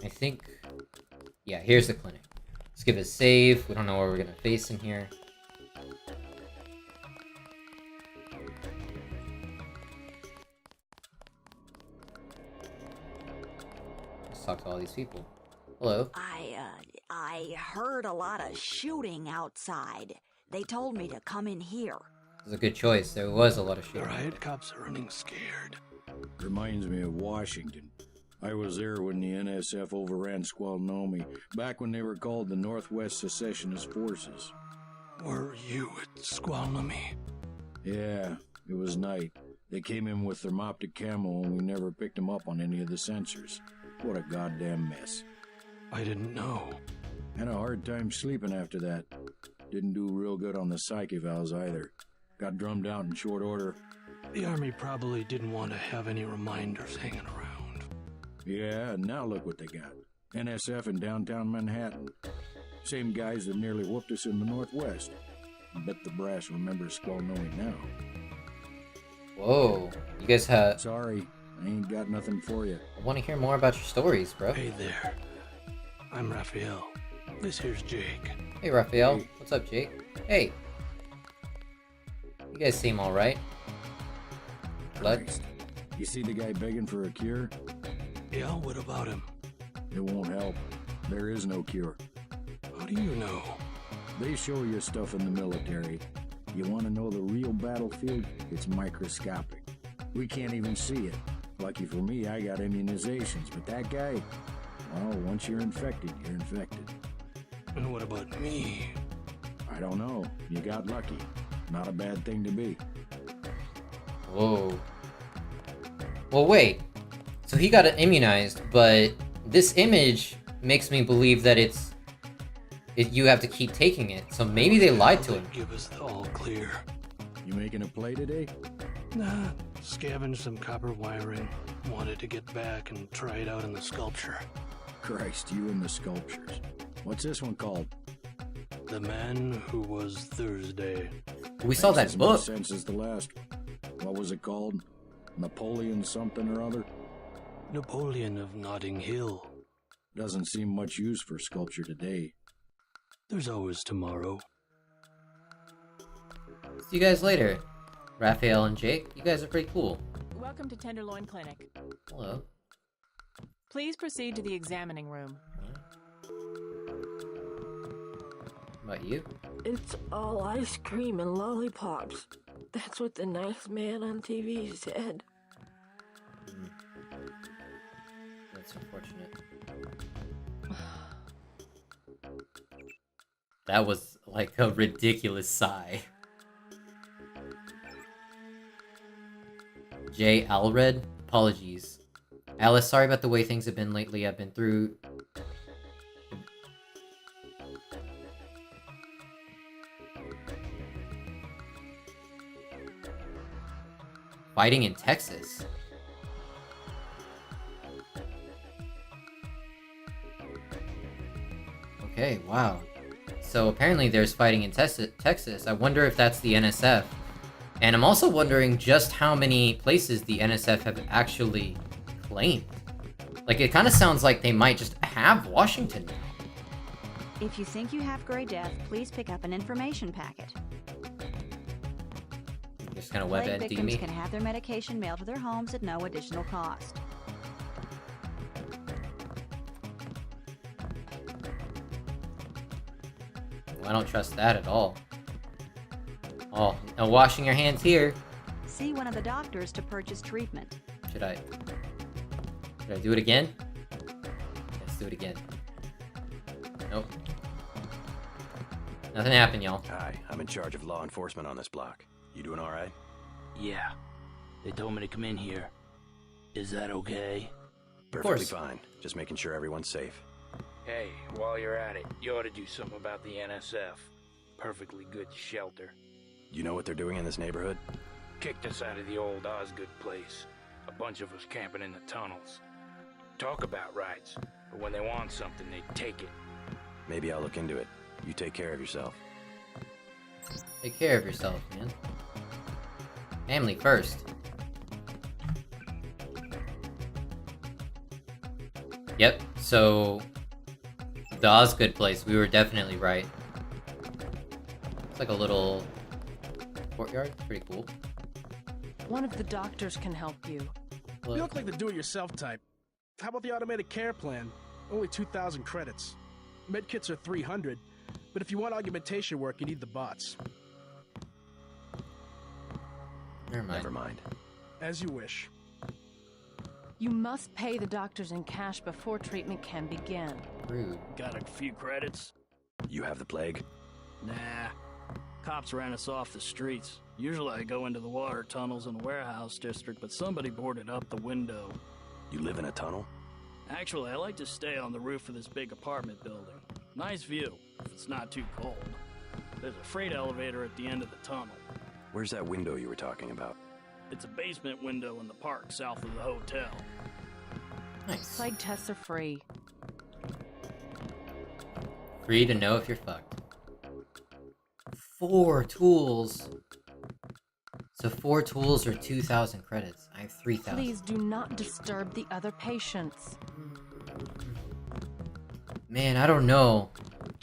I think... Yeah, here's the clinic. Let's give it a save. We don't know where we're gonna face in here. Let's talk to all these people. Hello. I heard a lot of shooting outside. They told me to come in here. This is a good choice. There was a lot of shit. The riot cops are running scared. Reminds me of Washington. I was there when the NSF overran Squalnomi, back when they were called the Northwest Secessionist Forces. Were you at Squalnomi? Yeah, it was night. They came in with thermoptic camo and we never picked them up on any of the sensors. What a goddamn mess. I didn't know. Had a hard time sleeping after that. Didn't do real good on the psych evals either. Got drummed out in short order. The army probably didn't want to have any reminders hanging around. Yeah, and now look what they got. NSF in downtown Manhattan. Same guys that nearly whooped us in the Northwest. Bet the brass remembers Squalnomi now. Whoa. You guys have... Sorry, I ain't got nothing for you. I want to hear more about your stories, bro. Hey there. I'm Raphael. This here's Jake. Hey, Raphael. Hey. What's up, Jake? Hey. You guys seem alright. Blood? Christ. You see the guy begging for a cure? Yeah, what about him? It won't help. There is no cure. How do you know? They show you stuff in the military. You want to know the real battlefield? It's microscopic. We can't even see it. Lucky for me, I got immunizations, but that guy... Well, once you're infected, you're infected. And what about me? I don't know. You got lucky. Not a bad thing to be. Whoa. Well, wait. So he got immunized, but this image makes me believe that you have to keep taking it. So maybe they lied to him. Give us the all clear. You making a play today? Nah, scavenged some copper wiring. Wanted to get back and try it out in the sculpture. Christ, you and the sculptures. What's this one called? The Man Who Was Thursday. We saw that Makes as much book. sense as the last. What was it called? Napoleon something or other? Napoleon of Notting Hill. Doesn't seem much use for sculpture today. There's always tomorrow. See you guys later. Raphael and Jake, you guys are pretty cool. Welcome to Tenderloin Clinic. Hello. Please proceed to the examining room. How about you? It's all ice cream and lollipops. That's what the nice man on TV said. That's unfortunate. That was like a ridiculous sigh. J. Alred, apologies. Alice, sorry about the way things have been lately. I've been through... Fighting in Texas. Okay, wow. So apparently there's fighting in Texas. I wonder if that's the NSF. And I'm also wondering just how many places the NSF have actually claimed. Like, it kind of sounds like they might just have Washington now. If you think you have Gray Death, please pick up an information packet. Just kind of Plague WebEd victims me. can have their medication mailed to their homes at no additional cost. Well, I don't trust that at all. Oh, no washing your hands here. See one of the doctors to purchase treatment. Should I do it again? Let's do it again. Nope. Nothing happened, y'all. Hi, I'm in charge of law enforcement on this block. You doing all right? Yeah. They told me to come in here. Is that okay? Perfectly fine. Just making sure everyone's safe. Hey, while you're at it, you ought to do something about the NSF. Perfectly good shelter. You know what they're doing in this neighborhood? Kicked us out of the old Osgood place. A bunch of us camping in the tunnels. Talk about rights, but when they want something, they take it. Maybe I'll look into it. You take care of yourself. Take care of yourself, man. Family first. Yep, so the Osgood place, we were definitely right. It's like a little courtyard, pretty cool. One of the doctors can help you. You look like the do-it-yourself type. How about the automated care plan? Only 2,000 credits. Medkits are 300, but if you want augmentation work, you need the bots. Never mind. As you wish. You must pay the doctors in cash before treatment can begin. Rude. Got a few credits? You have the plague? Nah. Cops ran us off the streets. Usually I go into the water tunnels in the warehouse district, but somebody boarded up the window. You live in a tunnel? Actually, I like to stay on the roof of this big apartment building. Nice view, if it's not too cold. There's a freight elevator at the end of the tunnel. Where's that window you were talking about? It's a basement window in the park south of the hotel. Nice. Plague tests are free. Free to know if you're fucked. 4 tools. So 4 tools are 2,000 credits. I have 3,000. Please do not disturb the other patients. Man, I don't know.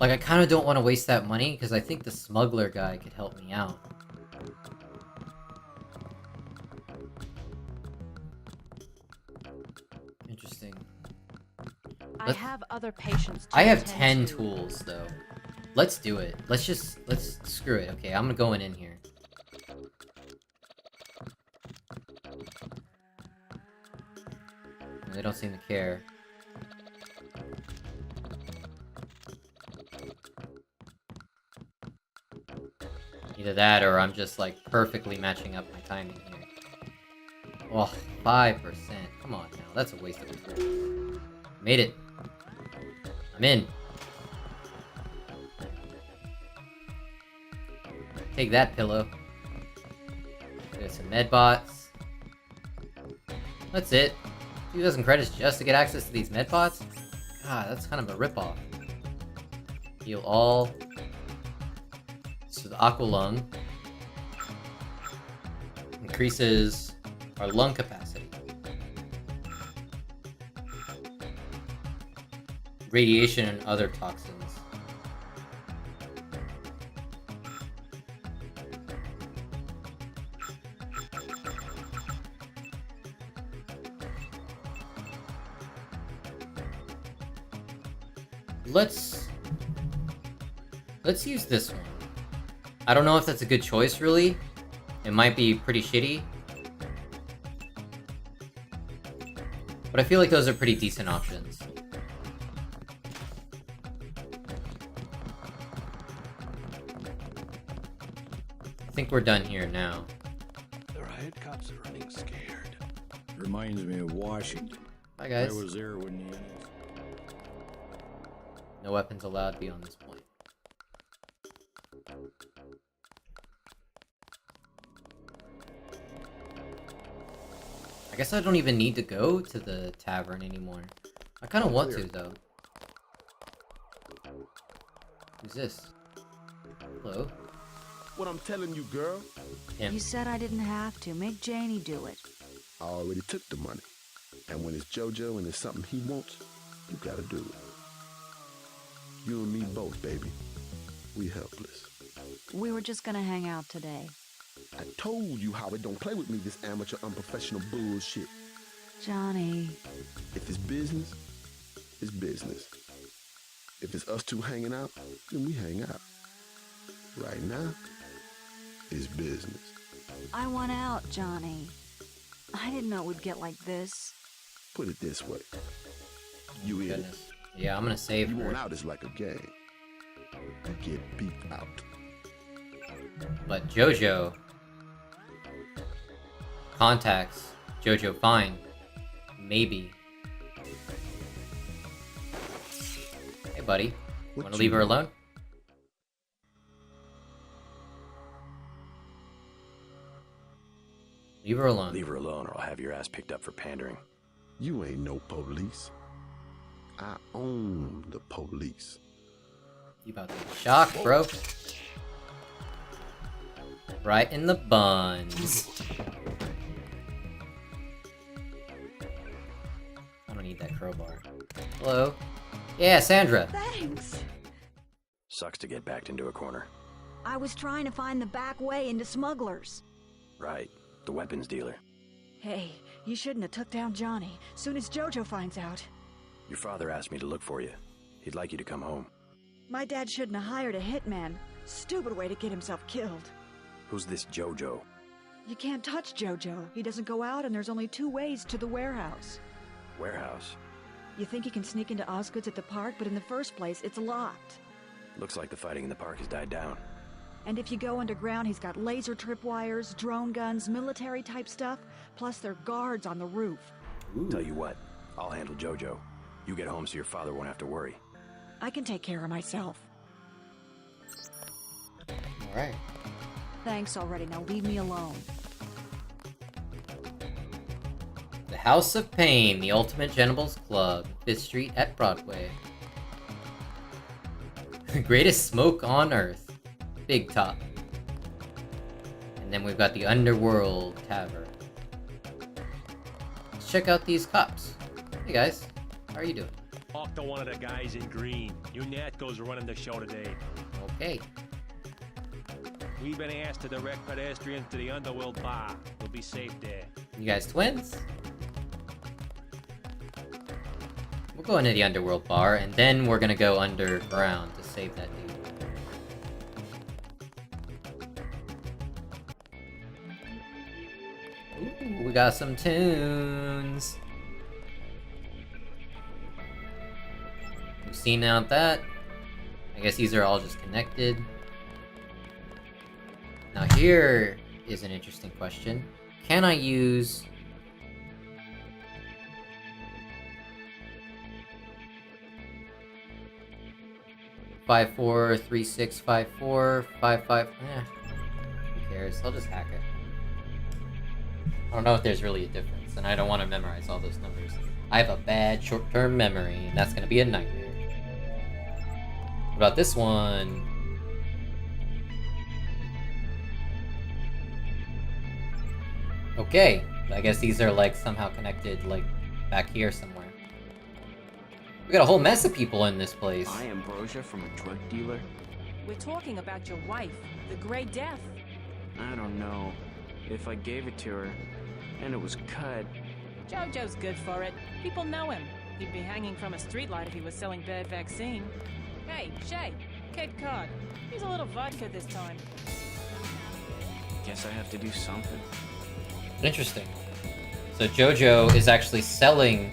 Like, I kind of don't want to waste that money because I think the smuggler guy could help me out. Interesting. I have other patients to I have attend 10 to. tools though. Let's do it. Let's screw it. Okay, I'm going in here. They don't seem to care. Either that or I'm just like perfectly matching up my timing here. Oh, 5%. Come on now, that's a waste of a tool. Made it. I'm in. Take that, pillow. There's some med bots. That's it. 2,000 credits just to get access to these med bots? God, that's kind of a ripoff. Heal all. So the aqua lung increases our lung capacity. Radiation and other toxins. Let's use this one. I don't know if that's a good choice, really. It might be pretty shitty. But I feel like those are pretty decent options. I think we're done here now. The riot cops are running scared. Reminds me of Washington. Bye, guys. I was there when the No weapons allowed beyond this point. I guess I don't even need to go to the tavern anymore. I kind of want to, though. Who's this? Hello? What I'm telling you, girl. Him. You said I didn't have to. Make Janie do it. I already took the money. And when it's JoJo and it's something he wants, you gotta do it. You and me both, baby. We helpless. We were just gonna hang out today. I told you how it don't play with me, this amateur, unprofessional bullshit. Johnny. If it's business, it's business. If it's us two hanging out, then we hang out. Right now, it's business. I want out, Johnny. I didn't know it would get like this. Put it this way. You in it. Yeah, I'm gonna save you her. want out is like a game. You get beat out. But JoJo contacts JoJo Fine. Maybe. Hey, buddy. Wanna leave her alone? Leave her alone. Leave her alone or I'll have your ass picked up for pandering. You ain't no police. I own the police. You about to get shocked, bro. Right in the buns. I don't need that crowbar. Hello? Yeah, Sandra. Thanks. Sucks to get backed into a corner. I was trying to find the back way into smugglers. Right. The weapons dealer. Hey, you shouldn't have took down Johnny. Soon as Jojo finds out. Your father asked me to look for you. He'd like you to come home. My dad shouldn't have hired a hitman. Stupid way to get himself killed. Who's this Jojo? You can't touch Jojo. He doesn't go out, and there's only 2 ways to the warehouse. Warehouse? You think you can sneak into Osgood's at the park, but in the first place, it's locked. Looks like the fighting in the park has died down. And if you go underground, he's got laser tripwires, drone guns, military-type stuff, plus there are guards on the roof. Ooh. Tell you what, I'll handle Jojo. You get home so your father won't have to worry. I can take care of myself. Alright. Thanks already, now leave me alone. The House of Pain, the Ultimate Genibles Club, 5th Street at Broadway. The greatest smoke on earth. Big Top. And then we've got the Underworld Tavern. Let's check out these cops. Hey guys, how are you doing? Talk to one of the guys in green. You Natco's running the show today. Okay. We've been asked to direct pedestrians to the Underworld bar. We'll be safe there. You guys twins? We'll go into the Underworld bar, and then we're gonna go underground to save that dude. Ooh, we got some tunes. We've seen out that. I guess these are all just connected. Now here is an interesting question. Can I use... Five, 4, 3, 6, 5, 4, 5, 5. Who cares? I'll just hack it. I don't know if there's really a difference, and I don't want to memorize all those numbers. I have a bad short-term memory, and that's gonna be a nightmare. What about this one? Okay, I guess these are like somehow connected, like back here somewhere. We got a whole mess of people in this place. I am Ambrosia from a drug dealer. We're talking about your wife, the Grey Death. I don't know. If I gave it to her, and it was cut... Jojo's good for it. People know him. He'd be hanging from a streetlight if he was selling bad vaccine. Hey, Shay, Kid Cod. He's a little vodka this time. Guess I have to do something. Interesting. So Jojo is actually selling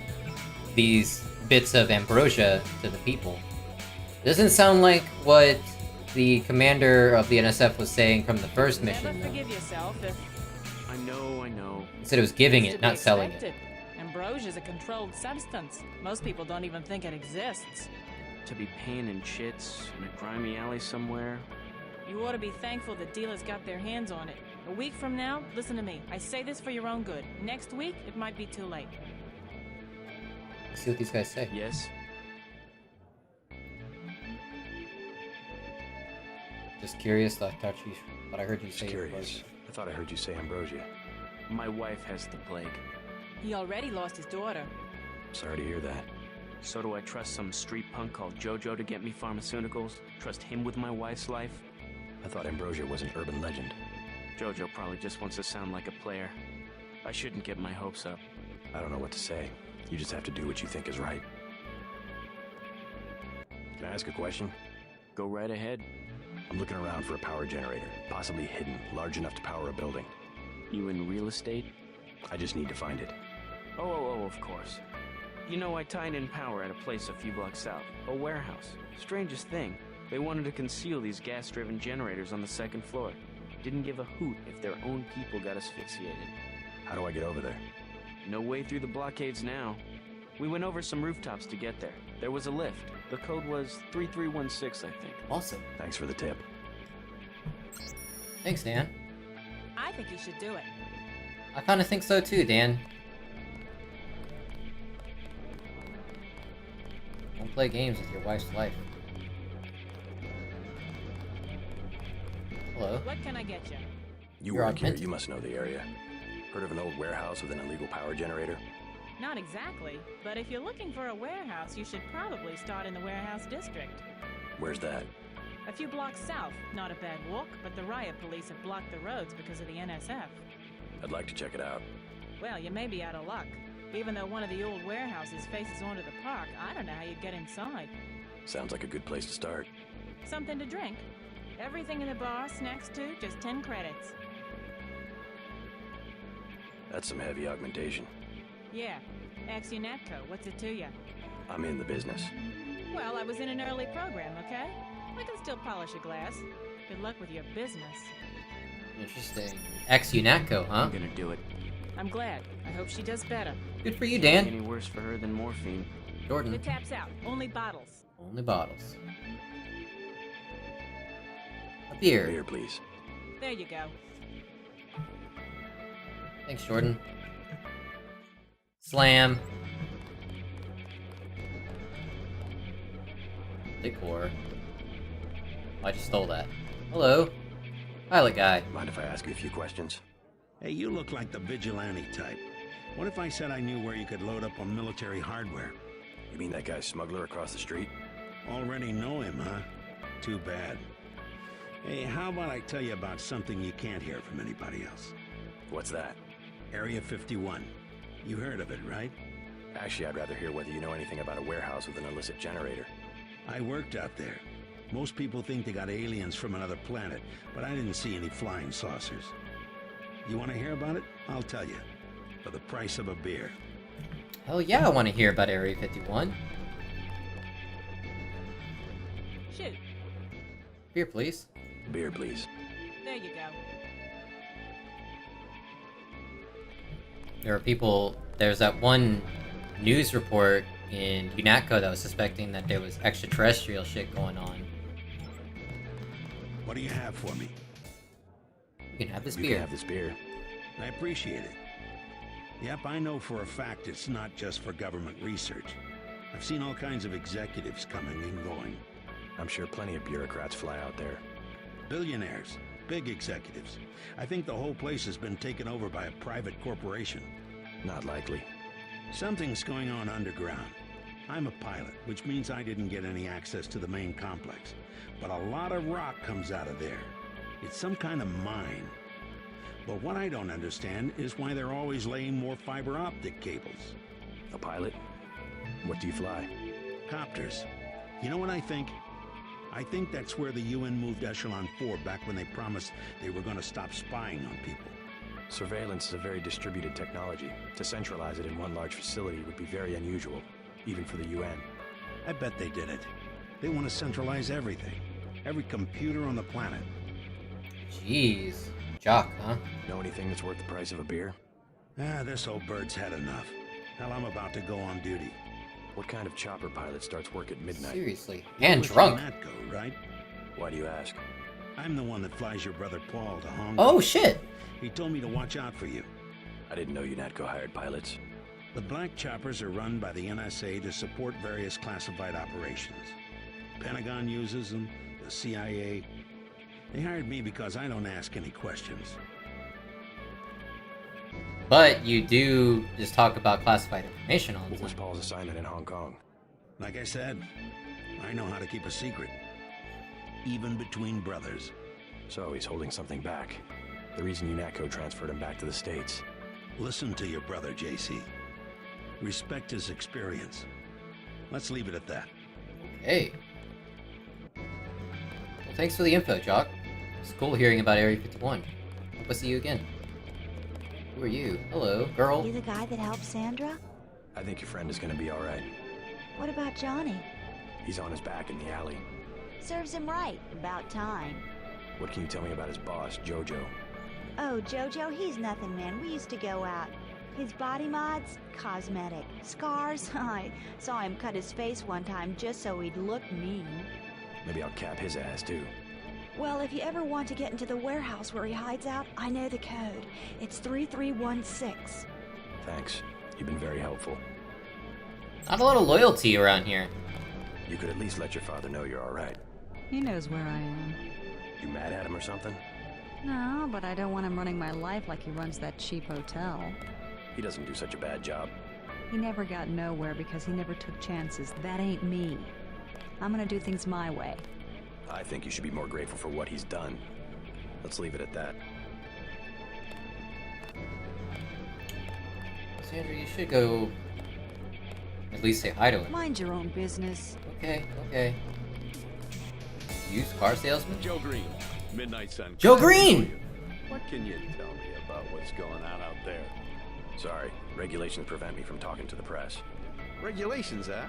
these bits of ambrosia to the people. Doesn't sound like what the commander of the NSF was saying from the first mission. Never forgive yourself if... I know. He said it was giving it, not selling it. Ambrosia's a controlled substance. Most people don't even think it exists. To be paying in chits in a grimy alley somewhere. You ought to be thankful the dealers got their hands on it. A week from now, listen to me. I say this for your own good. Next week, it might be too late. Let's see what these guys say. Yes? Just curious, I thought I heard you say curious. I thought I heard you say ambrosia. My wife has the plague. He already lost his daughter. Sorry to hear that. So do I trust some street punk called Jojo to get me pharmaceuticals? Trust him with my wife's life? I thought ambrosia was an urban legend. Jojo probably just wants to sound like a player. I shouldn't get my hopes up. I don't know what to say. You just have to do what you think is right. Can I ask a question? Go right ahead. I'm looking around for a power generator, possibly hidden, large enough to power a building. You in real estate? I just need to find it. Oh, of course. You know, I tied in power at a place a few blocks south. A warehouse. Strangest thing. They wanted to conceal these gas-driven generators on the second floor. Didn't give a hoot if their own people got asphyxiated. How do I get over there? No way through the blockades now. We went over some rooftops to get there. There was a lift. The code was 3316, I think. Awesome. Thanks for the tip. Thanks, Dan. I think you should do it. I kind of think so too, Dan. Don't play games with your wife's life. Hello? What can I get you? You work here, you must know the area. Heard of an old warehouse with an illegal power generator? Not exactly, but if you're looking for a warehouse, you should probably start in the warehouse district. Where's that? A few blocks south. Not a bad walk, but the riot police have blocked the roads because of the NSF. I'd like to check it out. Well, you may be out of luck. Even though one of the old warehouses faces onto the park, I don't know how you'd get inside. Sounds like a good place to start. Something to drink? Everything in the bar, snacks too, just 10 credits. That's some heavy augmentation. Yeah. Ex Unatco, what's it to you? I'm in the business. Well, I was in an early program, okay? I can still polish a glass. Good luck with your business. Interesting. Ex Unatco, huh? I'm gonna do it. I'm glad. I hope she does better. Good for you, Dan. Any worse for her than morphine? Jordan. The tap's out. Only bottles. Only bottles. A beer. Beer, please. There you go. Thanks, Jordan. Slam. Decor. I just stole that. Hello. Pilot guy. Mind if I ask you a few questions? Hey, you look like the vigilante type. What if I said I knew where you could load up on military hardware? You mean that guy smuggler across the street? Already know him, huh? Too bad. Hey, how about I tell you about something you can't hear from anybody else? What's that? Area 51. You heard of it, right? Actually, I'd rather hear whether you know anything about a warehouse with an illicit generator. I worked out there. Most people think they got aliens from another planet, but I didn't see any flying saucers. You want to hear about it? I'll tell you. For the price of a beer. Hell yeah, I want to hear about Area 51. Shoot. Beer, please. Beer, please. There you go. There are people... There's that one news report in UNATCO that was suspecting that there was extraterrestrial shit going on. What do you have for me? You can have this You beer. can have this beer. I appreciate it. Yep, I know for a fact it's not just for government research. I've seen all kinds of executives coming and going. I'm sure plenty of bureaucrats fly out there. Billionaires, big executives. I think the whole place has been taken over by a private corporation. Not likely. Something's going on underground. I'm a pilot, which means I didn't get any access to the main complex. But a lot of rock comes out of there. It's some kind of mine. But what I don't understand is why they're always laying more fiber optic cables. A pilot? What do you fly? Copters. You know what I think? I think that's where the UN moved Echelon 4 back when they promised they were going to stop spying on people. Surveillance is a very distributed technology. To centralize it in one large facility would be very unusual, even for the UN. I bet they did it. They want to centralize everything. Every computer on the planet. Jeez. Jock, huh? Know anything that's worth the price of a beer? This old bird's had enough. Hell, I'm about to go on duty. What kind of chopper pilot starts work at midnight? Seriously. And drunk. Go, right? Why do you ask? I'm the one that flies your brother Paul to Hong Kong. Oh, shit! He told me to watch out for you. I didn't know UNATCO hired pilots. The black choppers are run by the NSA to support various classified operations. Pentagon uses them, the CIA. They hired me because I don't ask any questions. But you do just talk about classified information all the What was time. Paul's assignment in Hong Kong? Like I said, I know how to keep a secret. Even between brothers. So he's holding something back. The reason UNATCO transferred him back to the States. Listen to your brother, JC. Respect his experience. Let's leave it at that. Okay. Well, thanks for the info, Jock. It's cool hearing about Area 51. Hope I see you again. Who are you? Hello, girl. You the guy that helped Sandra? I think your friend is gonna be alright. What about Johnny? He's on his back in the alley. Serves him right. About time. What can you tell me about his boss, Jojo? Oh, Jojo, he's nothing, man. We used to go out. His body mods? Cosmetic. Scars? I saw him cut his face one time just so he'd look mean. Maybe I'll cap his ass, too. Well, if you ever want to get into the warehouse where he hides out, I know the code. It's 3316. Thanks. You've been very helpful. Not a lot of loyalty around here. You could at least let your father know you're alright. He knows where I am. You mad at him or something? No, but I don't want him running my life like he runs that cheap hotel. He doesn't do such a bad job. He never got nowhere because he never took chances. That ain't me. I'm gonna do things my way. I think you should be more grateful for what he's done. Let's leave it at that. Sandra, you should go at least say hi to him. Mind your own business. Okay, okay. Used car salesman? Joe Green, Midnight Sun. Joe Green! What can you tell me about what's going on out there? Sorry, regulations prevent me from talking to the press. Regulations, huh?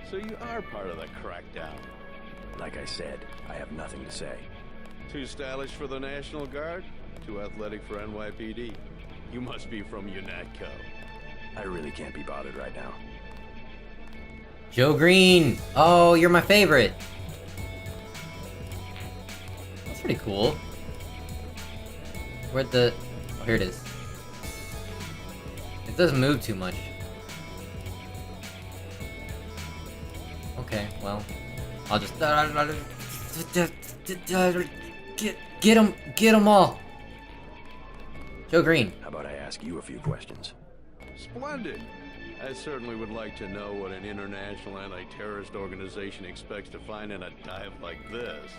So you are part of the crackdown. Like I said, I have nothing to say. Too stylish for the National Guard? Too athletic for NYPD? You must be from UNATCO. I really can't be bothered right now. Joe Green! Oh, you're my favorite! That's pretty cool. Where'd the... Oh, here it is. It doesn't move too much. Okay, well... I'll just... Get 'em all! Joe Green. How about I ask you a few questions? Splendid. I certainly would like to know what an international anti-terrorist organization expects to find in a dive like this.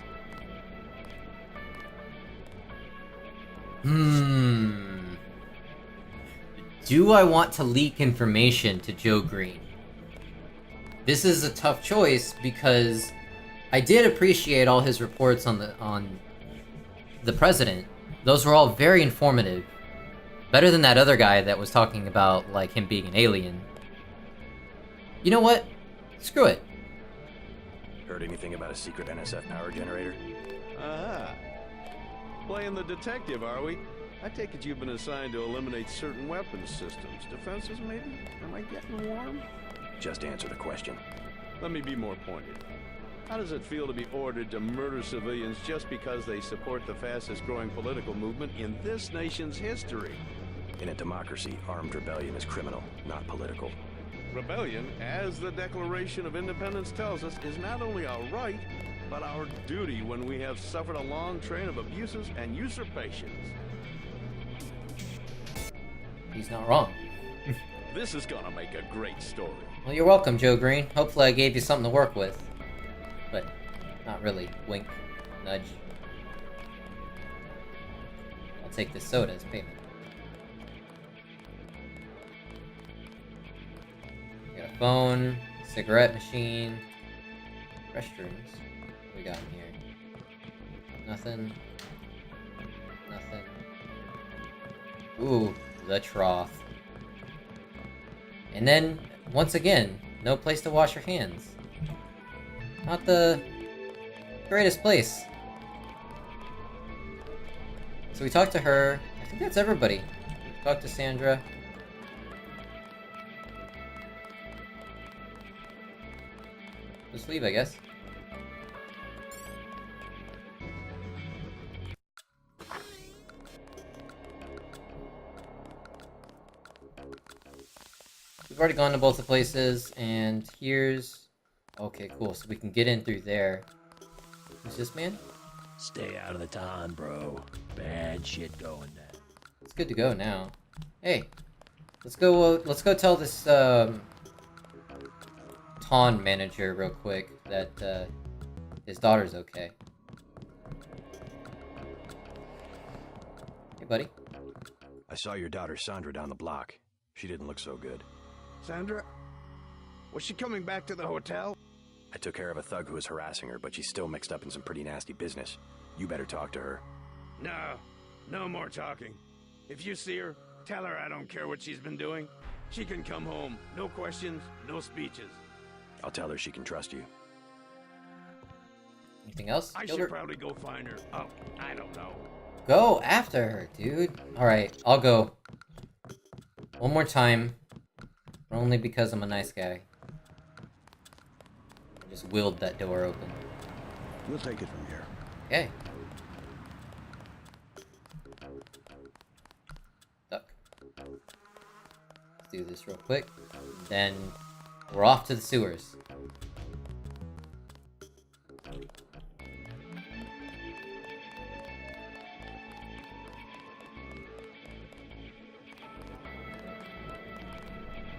Do I want to leak information to Joe Green? This is a tough choice because I did appreciate all his reports on the president. Those were all very informative. Better than that other guy that was talking about, like, him being an alien. You know what? Screw it. Heard anything about a secret NSF power generator? Aha. Playing the detective, are we? I take it you've been assigned to eliminate certain weapons systems. Defenses, maybe? Am I getting warm? Just answer the question. Let me be more pointed. How does it feel to be ordered to murder civilians just because they support the fastest growing political movement in this nation's history? In a democracy, armed rebellion is criminal, not political. Rebellion, as the Declaration of Independence tells us, is not only our right, but our duty when we have suffered a long train of abuses and usurpations. He's not wrong. This is gonna make a great story. Well, you're welcome, Joe Green. Hopefully I gave you something to work with. But not really. Wink. Nudge. I'll take this soda as payment. Got a phone, cigarette machine, restrooms. What we got in here? Nothing. Nothing. Ooh, the trough. And then, once again, no place to wash your hands. Not the greatest place. So we talked to her. I think that's everybody. We talked to Sandra. Just leave, I guess. We've already gone to both the places, and here's... Okay, cool, so we can get in through there. Who's this man? Stay out of the ton, bro. Bad shit going down. It's good to go now. Hey, let's go tell this, Ton manager real quick that, his daughter's okay. Hey, buddy. I saw your daughter Sandra down the block. She didn't look so good. Sandra? Was she coming back to the hotel? I took care of a thug who was harassing her, but she's still mixed up in some pretty nasty business. You better talk to her. No more talking. If you see her, tell her I don't care what she's been doing. She can come home. No questions, no speeches. I'll tell her she can trust you. Anything else? I Gilbert? should probably go find her. Oh, I don't know. Go after her, dude. Alright, I'll go. One more time. Only because I'm a nice guy. I just willed that door open. We'll take it from here. Okay. Duck. Let's do this real quick. Then we're off to the sewers.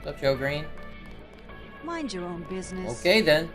What's up, Joe Green? Mind your own business. Okay then.